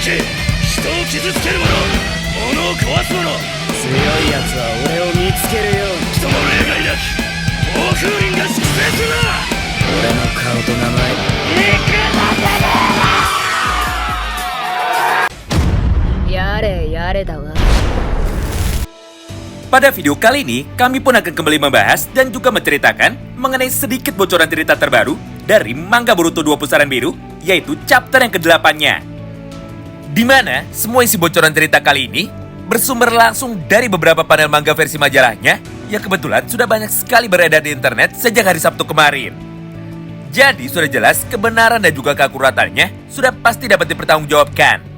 け、人を傷つける者、物を壊す者、強いやつは俺を見つけるように。人の霊が抱き、暴風林が粛清するな。俺の顔と名前やれやれだわ。 Pada video kali ini, kami pun akan kembali membahas dan juga menceritakan mengenai sedikit bocoran cerita terbaru dari manga Boruto 2 Pusaran Biru, yaitu chapter yang ke-8-nya. Di mana semua isi bocoran cerita kali ini bersumber langsung dari beberapa panel manga versi majalahnya yang kebetulan sudah banyak sekali beredar di internet sejak hari Sabtu kemarin. Jadi sudah jelas kebenaran dan juga keakuratannya sudah pasti dapat dipertanggungjawabkan.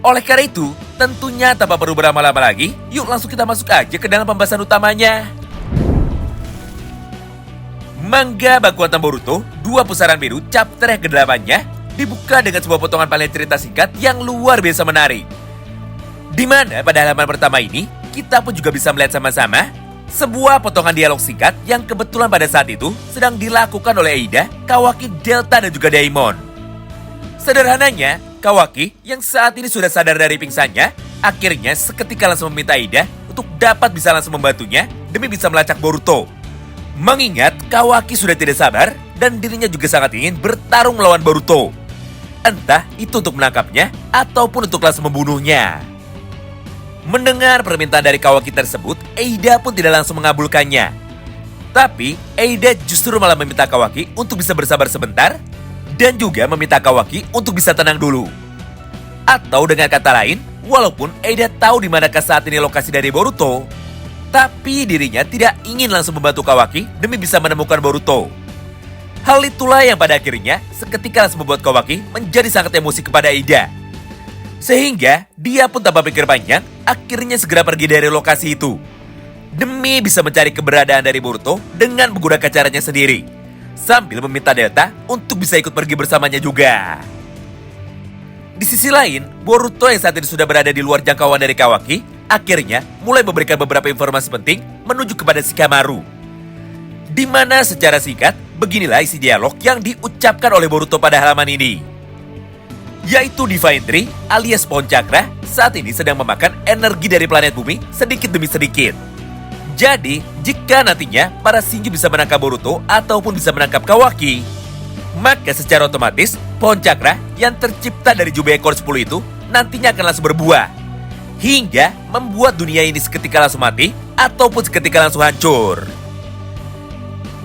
Oleh karena itu, tentunya tanpa perlu berlama-lama lagi, yuk langsung kita masuk aja ke dalam pembahasan utamanya. Manga Bakuatan Boruto 2 Pusaran Biru chapter yang ke-8-nya dibuka dengan sebuah potongan panel cerita singkat yang luar biasa menarik. Di mana pada halaman pertama ini, kita pun juga bisa melihat sama-sama sebuah potongan dialog singkat yang kebetulan pada saat itu sedang dilakukan oleh Eida, Kawaki, Delta, dan juga Daimon. Sederhananya, Kawaki yang saat ini sudah sadar dari pingsannya, akhirnya seketika langsung meminta Eida untuk dapat bisa langsung membantunya demi bisa melacak Boruto. Mengingat Kawaki sudah tidak sabar dan dirinya juga sangat ingin bertarung melawan Boruto. Entah itu untuk menangkapnya ataupun untuk langsung membunuhnya. Mendengar permintaan dari Kawaki tersebut, Eida pun tidak langsung mengabulkannya. Tapi Eida justru malah meminta Kawaki untuk bisa bersabar sebentar dan juga meminta Kawaki untuk bisa tenang dulu. Atau dengan kata lain, walaupun Eida tahu di manakah saat ini lokasi dari Boruto, tapi dirinya tidak ingin langsung membantu Kawaki demi bisa menemukan Boruto. Hal itulah yang pada akhirnya seketika langsung membuat Kawaki menjadi sangat emosi kepada Eida. Sehingga dia pun tanpa pikir panjang, akhirnya segera pergi dari lokasi itu demi bisa mencari keberadaan dari Boruto dengan menggunakan caranya sendiri, sambil meminta Delta untuk bisa ikut pergi bersamanya juga. Di sisi lain, Boruto yang saat ini sudah berada di luar jangkauan dari Kawaki, akhirnya mulai memberikan beberapa informasi penting menuju kepada Shikamaru. Di mana secara singkat, beginilah isi dialog yang diucapkan oleh Boruto pada halaman ini. Yaitu Divine Tree alias pohon cakra saat ini sedang memakan energi dari planet bumi sedikit demi sedikit. Jadi, jika nantinya para Shinju bisa menangkap Boruto ataupun bisa menangkap Kawaki, maka secara otomatis pohon cakra yang tercipta dari jubah ekor 10 itu nantinya akan langsung berbuah, hingga membuat dunia ini seketika langsung mati ataupun seketika langsung hancur.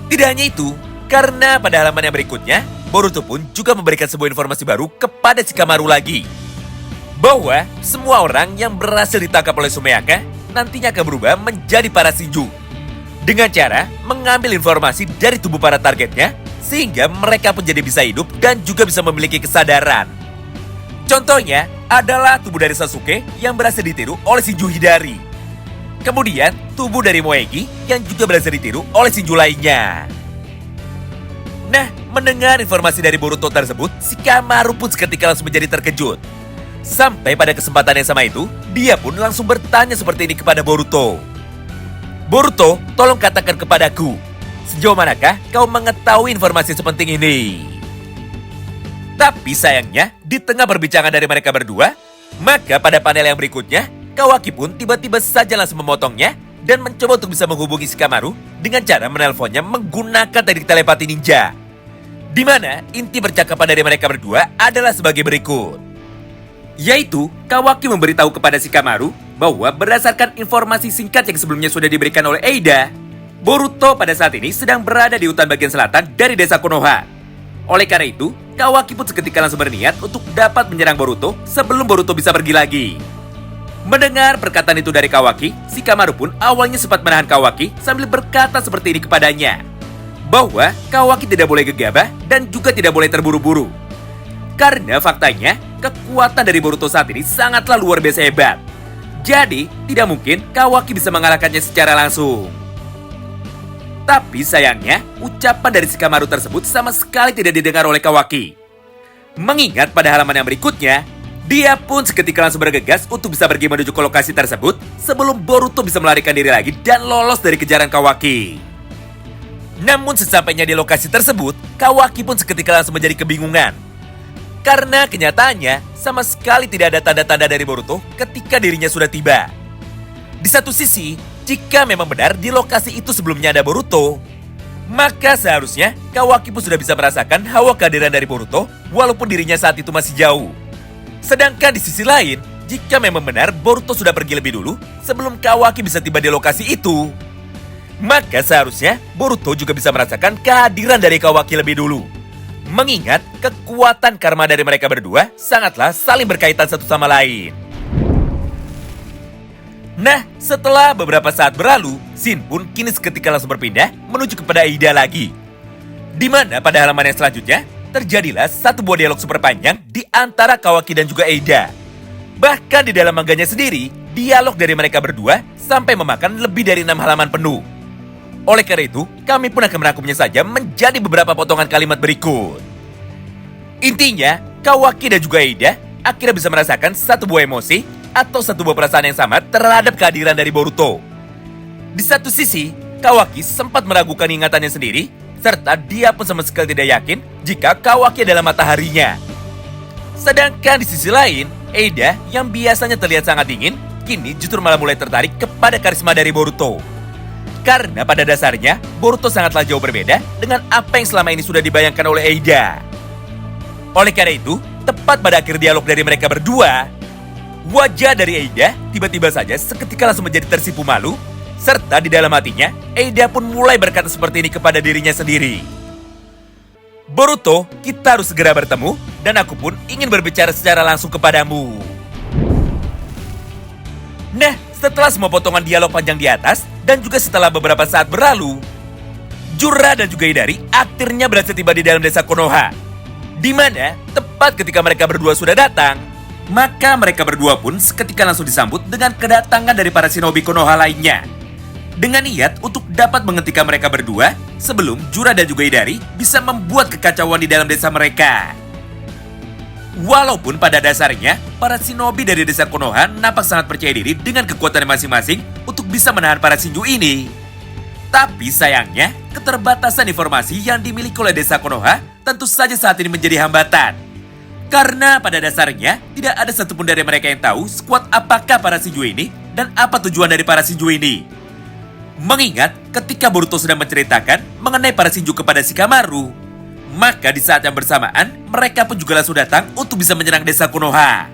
Tidak hanya itu, karena pada halaman yang berikutnya, Boruto pun juga memberikan sebuah informasi baru kepada Shikamaru lagi, bahwa semua orang yang berhasil ditangkap oleh Sumeaka nantinya akan berubah menjadi para Shinju dengan cara mengambil informasi dari tubuh para targetnya sehingga mereka pun jadi bisa hidup dan juga bisa memiliki kesadaran. Contohnya adalah tubuh dari Sasuke yang berhasil ditiru oleh Shinju Hidari. Kemudian tubuh dari Moegi yang juga berhasil ditiru oleh Shinju lainnya. Nah, mendengar informasi dari Boruto tersebut, Shikamaru pun seketika langsung menjadi terkejut. Sampai pada kesempatan yang sama itu, dia pun langsung bertanya seperti ini kepada Boruto. Boruto, tolong katakan kepadaku, sejauh manakah kau mengetahui informasi sepenting ini? Tapi sayangnya, di tengah perbincangan dari mereka berdua, maka pada panel yang berikutnya, Kawaki pun tiba-tiba saja langsung memotongnya dan mencoba untuk bisa menghubungi Shikamaru dengan cara menelponnya menggunakan teknik telepati ninja. Di mana inti percakapan dari mereka berdua adalah sebagai berikut. Yaitu, Kawaki memberitahu kepada Shikamaru bahwa berdasarkan informasi singkat yang sebelumnya sudah diberikan oleh Eida, Boruto pada saat ini sedang berada di hutan bagian selatan dari desa Konoha. Oleh karena itu, Kawaki pun seketika langsung berniat untuk dapat menyerang Boruto sebelum Boruto bisa pergi lagi. Mendengar perkataan itu dari Kawaki, Shikamaru pun awalnya sempat menahan Kawaki sambil berkata seperti ini kepadanya, bahwa Kawaki tidak boleh gegabah dan juga tidak boleh terburu-buru. Karena faktanya, kekuatan dari Boruto saat ini sangatlah luar biasa hebat. Jadi, tidak mungkin Kawaki bisa mengalahkannya secara langsung. Tapi sayangnya, ucapan dari Shikamaru tersebut sama sekali tidak didengar oleh Kawaki. Mengingat pada halaman yang berikutnya, dia pun seketika langsung bergegas untuk bisa pergi menuju ke lokasi tersebut sebelum Boruto bisa melarikan diri lagi dan lolos dari kejaran Kawaki. Namun sesampainya di lokasi tersebut, Kawaki pun seketika langsung menjadi kebingungan. Karena kenyataannya, sama sekali tidak ada tanda-tanda dari Boruto ketika dirinya sudah tiba. Di satu sisi, jika memang benar di lokasi itu sebelumnya ada Boruto, maka seharusnya Kawaki pun sudah bisa merasakan hawa kehadiran dari Boruto walaupun dirinya saat itu masih jauh. Sedangkan di sisi lain, jika memang benar Boruto sudah pergi lebih dulu sebelum Kawaki bisa tiba di lokasi itu, maka seharusnya Boruto juga bisa merasakan kehadiran dari Kawaki lebih dulu. Mengingat kekuatan karma dari mereka berdua sangatlah saling berkaitan satu sama lain. Nah, setelah beberapa saat berlalu, Shin pun kini seketika langsung berpindah menuju kepada Eida lagi. Di mana pada halaman yang selanjutnya, terjadilah satu buah dialog super panjang di antara Kawaki dan juga Eida. Bahkan di dalam manganya sendiri, dialog dari mereka berdua sampai memakan lebih dari 6 halaman penuh. Oleh karena itu, kami pun akan merangkumnya saja menjadi beberapa potongan kalimat berikut. Intinya, Kawaki dan juga Eida akhirnya bisa merasakan satu buah emosi atau satu buah perasaan yang sama terhadap kehadiran dari Boruto. Di satu sisi, Kawaki sempat meragukan ingatannya sendiri, serta dia pun sama sekali tidak yakin jika Kawaki adalah mataharinya. Sedangkan di sisi lain, Eida yang biasanya terlihat sangat dingin, kini justru malah mulai tertarik kepada karisma dari Boruto. Karena pada dasarnya, Boruto sangatlah jauh berbeda dengan apa yang selama ini sudah dibayangkan oleh Eida. Oleh karena itu, tepat pada akhir dialog dari mereka berdua, wajah dari Eida tiba-tiba saja seketika langsung menjadi tersipu malu, serta di dalam hatinya, Eida pun mulai berkata seperti ini kepada dirinya sendiri. Boruto, kita harus segera bertemu, dan aku pun ingin berbicara secara langsung kepadamu. Nah, setelah semua potongan dialog panjang di atas, dan juga setelah beberapa saat berlalu, Jura dan juga Hidari akhirnya berhasil tiba di dalam desa Konoha. Di mana, tepat ketika mereka berdua sudah datang, maka mereka berdua pun seketika langsung disambut dengan kedatangan dari para shinobi Konoha lainnya. Dengan niat untuk dapat menghentikan mereka berdua sebelum Jura dan juga Hidari bisa membuat kekacauan di dalam desa mereka. Walaupun pada dasarnya, para shinobi dari desa Konoha nampak sangat percaya diri dengan kekuatannya masing-masing untuk bisa menahan para Shinju ini. Tapi sayangnya, keterbatasan informasi yang dimiliki oleh desa Konoha tentu saja saat ini menjadi hambatan. Karena pada dasarnya, tidak ada satupun dari mereka yang tahu sekuat apakah para Shinju ini dan apa tujuan dari para Shinju ini. Mengingat ketika Boruto sedang menceritakan mengenai para Shinju kepada Shikamaru, maka di saat yang bersamaan, mereka pun juga langsung datang untuk bisa menyerang desa Konoha.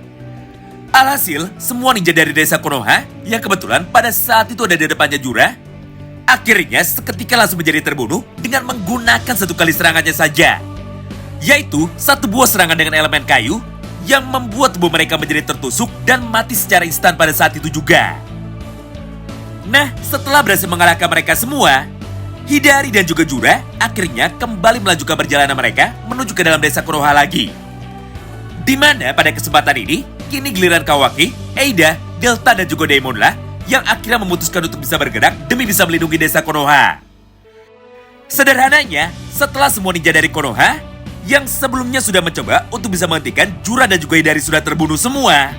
Alhasil, semua ninja dari desa Konoha yang kebetulan pada saat itu ada di depannya Jura, akhirnya seketika langsung menjadi terbunuh dengan menggunakan satu kali serangannya saja. Yaitu satu buah serangan dengan elemen kayu yang membuat tubuh mereka menjadi tertusuk dan mati secara instan pada saat itu juga. Nah, setelah berhasil mengalahkan mereka semua, Hidari dan juga Jura akhirnya kembali melanjutkan perjalanan mereka menuju ke dalam desa Konoha lagi. Di mana pada kesempatan ini, kini giliran Kawaki, Eida, Delta dan juga Daemon lah yang akhirnya memutuskan untuk bisa bergerak demi bisa melindungi desa Konoha. Sederhananya, setelah semua ninja dari Konoha yang sebelumnya sudah mencoba untuk bisa menghentikan Jura dan juga Hidari sudah terbunuh semua,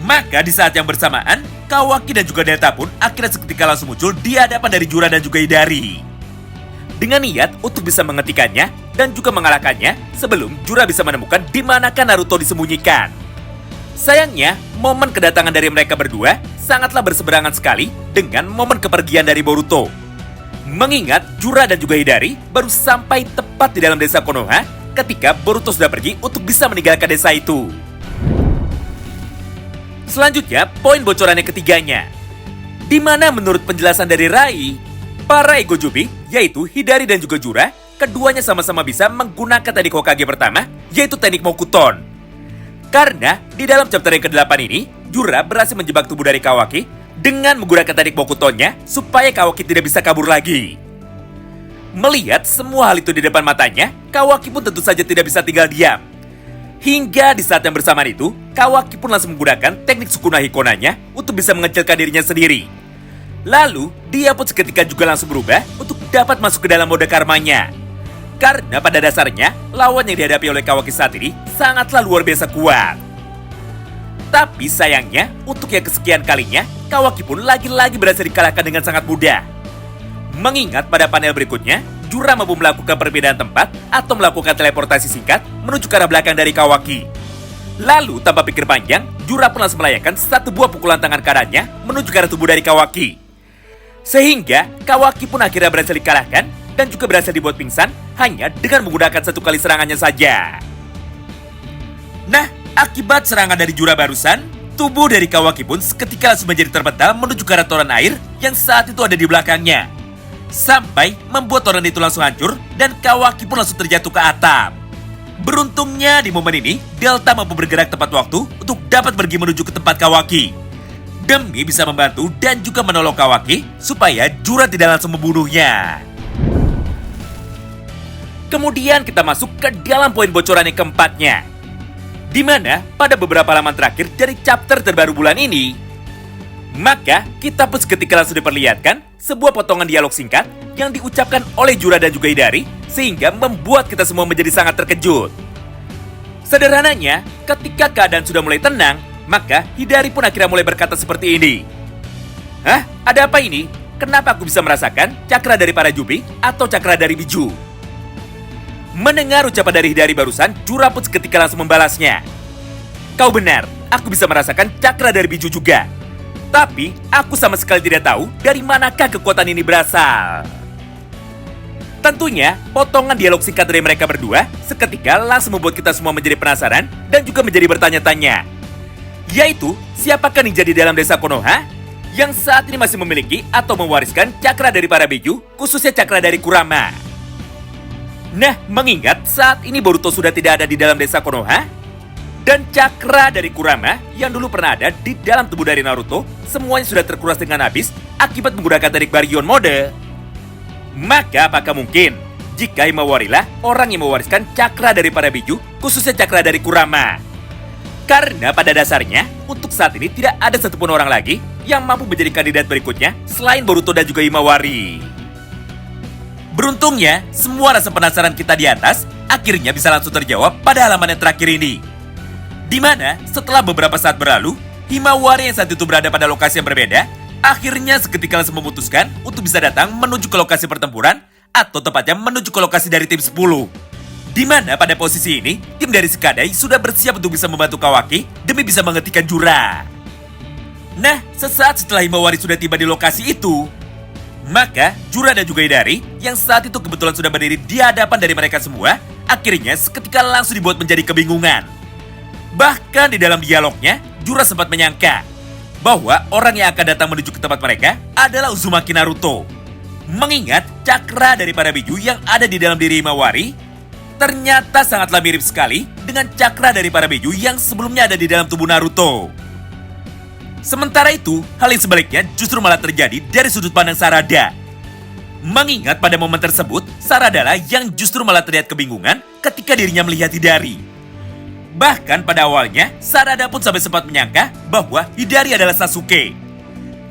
maka di saat yang bersamaan, Kawaki dan juga Delta pun akhirnya seketika langsung muncul di hadapan dari Jura dan juga Hidari. Dengan niat untuk bisa menghentikannya dan juga mengalahkannya sebelum Jura bisa menemukan di manakah Naruto disembunyikan. Sayangnya, momen kedatangan dari mereka berdua sangatlah berseberangan sekali dengan momen kepergian dari Boruto. Mengingat Jura dan juga Hidari baru sampai tepat di dalam desa Konoha ketika Boruto sudah pergi untuk bisa meninggalkan desa itu. Selanjutnya, poin bocoran yang ketiganya. Di mana menurut penjelasan dari Rai, para Egojubi, yaitu Hidari dan juga Jura, keduanya sama-sama bisa menggunakan teknik Hokage pertama, yaitu teknik Mokuton. Karena di dalam chapter yang ke-8 ini, Jura berhasil menjebak tubuh dari Kawaki dengan menggunakan teknik Mokutonnya supaya Kawaki tidak bisa kabur lagi. Melihat semua hal itu di depan matanya, Kawaki pun tentu saja tidak bisa tinggal diam. Hingga di saat yang bersamaan itu, Kawaki pun langsung menggunakan teknik Sukuna Hikonanya untuk bisa mengecilkan dirinya sendiri. Lalu, dia pun seketika juga langsung berubah untuk dapat masuk ke dalam mode karmanya. Karena pada dasarnya, lawan yang dihadapi oleh Kawaki saat ini sangatlah luar biasa kuat. Tapi sayangnya, untuk yang kesekian kalinya, Kawaki pun lagi-lagi berhasil dikalahkan dengan sangat mudah. Mengingat pada panel berikutnya, Jura mampu melakukan perbedaan tempat atau melakukan teleportasi singkat menuju ke arah belakang dari Kawaki. Lalu tanpa pikir panjang, Jura pun langsung melayangkan satu buah pukulan tangan kanannya menuju ke arah tubuh dari Kawaki. Sehingga Kawaki pun akhirnya berhasil dikalahkan dan juga berhasil dibuat pingsan hanya dengan menggunakan satu kali serangannya saja. Nah, akibat serangan dari Jura barusan, tubuh dari Kawaki pun seketika langsung menjadi terpental menuju ke arah toren air yang saat itu ada di belakangnya. Sampai membuat toren itu langsung hancur dan Kawaki pun langsung terjatuh ke atap. Beruntungnya di momen ini, Delta mampu bergerak tepat waktu untuk dapat pergi menuju ke tempat Kawaki. Demi bisa membantu dan juga menolong Kawaki supaya Jura tidak langsung membunuhnya. Kemudian kita masuk ke dalam poin bocoran yang keempatnya. Di mana pada beberapa halaman terakhir dari chapter terbaru bulan ini, maka kita pun seketika langsung diperlihatkan sebuah potongan dialog singkat yang diucapkan oleh Jura dan juga Hidari sehingga membuat kita semua menjadi sangat terkejut. Sederhananya, ketika keadaan sudah mulai tenang, maka Hidari pun akhirnya mulai berkata seperti ini. Hah? Ada apa ini? Kenapa aku bisa merasakan cakra dari para Jubi atau cakra dari Biju? Mendengar ucapan dari Hidari barusan, Jura pun seketika langsung membalasnya. Kau benar, aku bisa merasakan cakra dari Biju juga. Tapi, aku sama sekali tidak tahu dari manakah kekuatan ini berasal. Tentunya, potongan dialog singkat dari mereka berdua seketika langsung membuat kita semua menjadi penasaran dan juga menjadi bertanya-tanya. Yaitu, siapakah ninja di dalam desa Konoha yang saat ini masih memiliki atau mewariskan cakra dari para Biju, khususnya cakra dari Kurama. Nah, mengingat saat ini Boruto sudah tidak ada di dalam desa Konoha, dan cakra dari Kurama yang dulu pernah ada di dalam tubuh dari Naruto semuanya sudah terkuras dengan habis akibat menggunakan teknik Baryon mode. Maka apakah mungkin jika Himawari lah orang yang mewariskan cakra dari para Biju, khususnya cakra dari Kurama? Karena pada dasarnya untuk saat ini tidak ada satupun orang lagi yang mampu menjadi kandidat berikutnya selain Boruto dan juga Himawari. Beruntungnya semua rasa penasaran kita di atas akhirnya bisa langsung terjawab pada halaman yang terakhir ini. Di mana setelah beberapa saat berlalu, Himawari yang saat itu berada pada lokasi yang berbeda, akhirnya seketika langsung memutuskan untuk bisa datang menuju ke lokasi pertempuran, atau tepatnya menuju ke lokasi dari tim 10. Di mana pada posisi ini, tim dari Sekadai sudah bersiap untuk bisa membantu Kawaki demi bisa menghentikan Jura. Nah, sesaat setelah Himawari sudah tiba di lokasi itu, maka Jura dan juga Hidari yang saat itu kebetulan sudah berdiri di hadapan dari mereka semua, akhirnya seketika langsung dibuat menjadi kebingungan. Bahkan di dalam dialognya, Jura sempat menyangka bahwa orang yang akan datang menuju ke tempat mereka adalah Uzumaki Naruto. Mengingat cakra dari para Biju yang ada di dalam diri Himawari ternyata sangatlah mirip sekali dengan cakra dari para Biju yang sebelumnya ada di dalam tubuh Naruto. Sementara itu, hal yang sebaliknya justru malah terjadi dari sudut pandang Sarada. Mengingat pada momen tersebut, Sarada lah yang justru malah terlihat kebingungan ketika dirinya melihat Hidari. Bahkan pada awalnya, Sarada pun sampai sempat menyangka bahwa Hidari adalah Sasuke.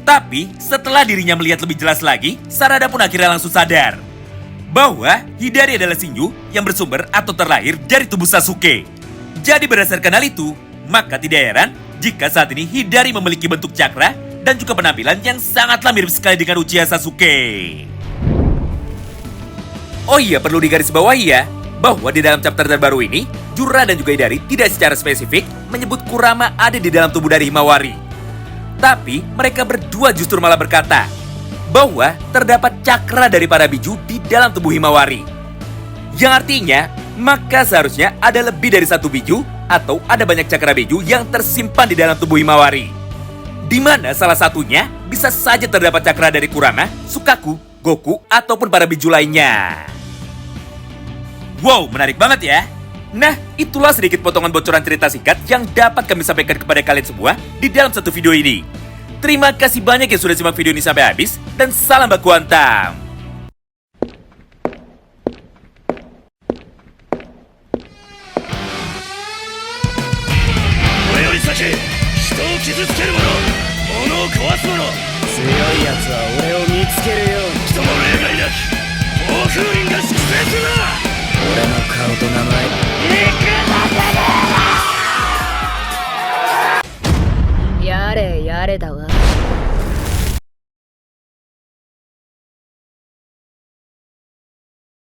Tapi setelah dirinya melihat lebih jelas lagi, Sarada pun akhirnya langsung sadar bahwa Hidari adalah Shinju yang bersumber atau terlahir dari tubuh Sasuke. Jadi berdasarkan hal itu, maka tidak heran jika saat ini Hidari memiliki bentuk cakra dan juga penampilan yang sangatlah mirip sekali dengan Uchiha Sasuke. Oh iya, perlu digarisbawahi ya, bahwa di dalam chapter terbaru ini, Jura dan juga Hidari tidak secara spesifik menyebut Kurama ada di dalam tubuh dari Himawari. Tapi mereka berdua justru malah berkata bahwa terdapat cakra dari para Biju di dalam tubuh Himawari. Yang artinya, maka seharusnya ada lebih dari satu Biju atau ada banyak cakra Biju yang tersimpan di dalam tubuh Himawari. Di mana salah satunya bisa saja terdapat cakra dari Kurama, Sukaku, Goku, ataupun para Biju lainnya. Wow, menarik banget ya. Nah, itulah sedikit potongan bocoran cerita singkat yang dapat kami sampaikan kepada kalian semua di dalam satu video ini. Terima kasih banyak yang sudah simak video ini sampai habis, dan salam baku hantam. 俺より先人を傷つける者物を壊す者強いやつは俺を見つけるように。人の例外なき